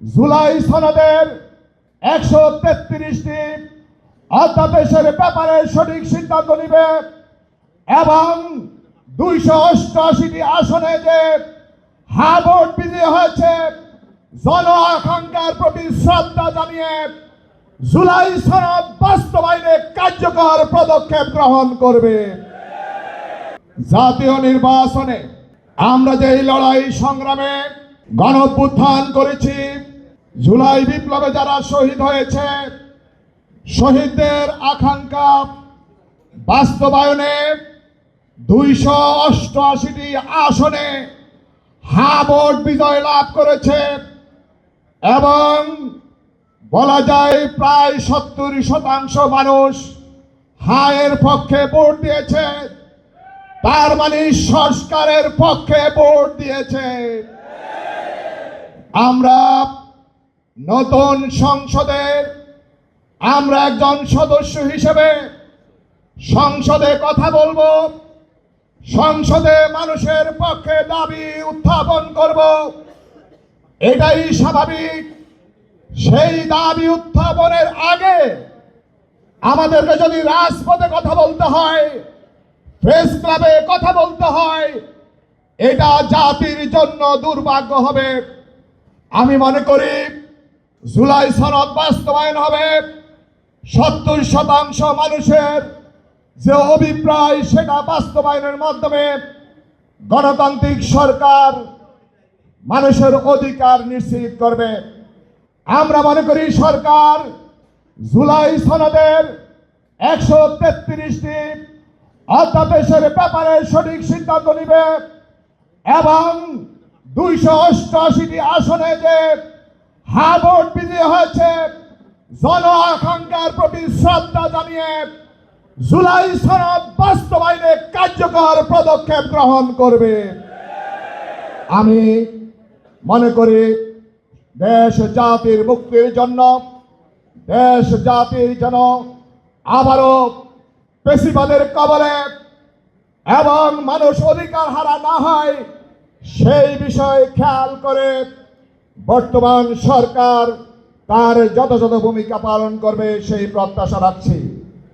জুলাই সনদের 133টি অধ্যাদেশের ব্যাপারে সঠিক সিদ্ধান্ত নিবে এবং 288টি আসনে যে হ্যাঁ ভোট বিজয়ী হয়েছে জন আকাঙ্ক্ষার প্রতি শ্রদ্ধা জানিয়ে জুলাই সনদ বাস্তবায়নে কার্যকর পদক্ষেপ গ্রহণ করবে। জাতীয় নির্বাচনে আমরা যে লড়াই সংগ্রামে গণঅভ্যুত্থান করেছি, জুলাই বিপ্লবে যারা শহীদ হয়েছে, শহীদদের আকাঙ্ক্ষা বাস্তবায়নে 288টি আসনে হ্যাঁ ভোট বিজয় লাভ করেছে এবং বলা যায় প্রায় 70% মানুষ হ্যাঁ এর পক্ষে ভোট দিয়েছে, তার মানে সংস্কারের পক্ষে ভোট দিয়েছে। আমরা নতুন সংসদের আমরা একজন সদস্য হিসেবে সংসদে কথা বলবো, সংসদে মানুষের পক্ষে দাবি উত্থাপন করব, এটাই স্বাভাবিক। সেই দাবি উত্থাপনের আগে আমাদেরকে যদি রাজপথে কথা বলতে হয়, প্রেস ক্লাবে কথা বলতে হয়, এটা জাতির জন্য দুর্ভাগ্য হবে। আমি মনে করি জুলাই সনদ বাস্তবায়ন হবে 70% মানুষের যে অভিপ্রায় সেটা বাস্তবায়নের মাধ্যমে গণতান্ত্রিক সরকার মানুষের অধিকার নিশ্চিত করবে। আমরা মনে করি সরকার জুলাই সনদের 133টি অধ্যাদেশের ব্যাপারে সঠিক সিদ্ধান্ত নিবে এবং 288টি আসনে যে হ্যাঁ ভোট বিজয়ী হয়েছে জন আকাঙ্ক্ষার প্রতি শ্রদ্ধা জানিয়ে জুলাই সনদ বাস্তবায়নে কার্যকর পদক্ষেপ গ্রহণ করবে। আমি মনে করি দেশ জাতির মুক্তির জন্য, দেশ জাতির জন্য আবারও পেশিবাদের কবলে এবং মানুষ অধিকার হারা না হয় সেই বিষয় খেয়াল করে বর্তমান সরকার তার যথাযথ ভূমিকা পালন করবে সেই প্রত্যাশা রাখছি।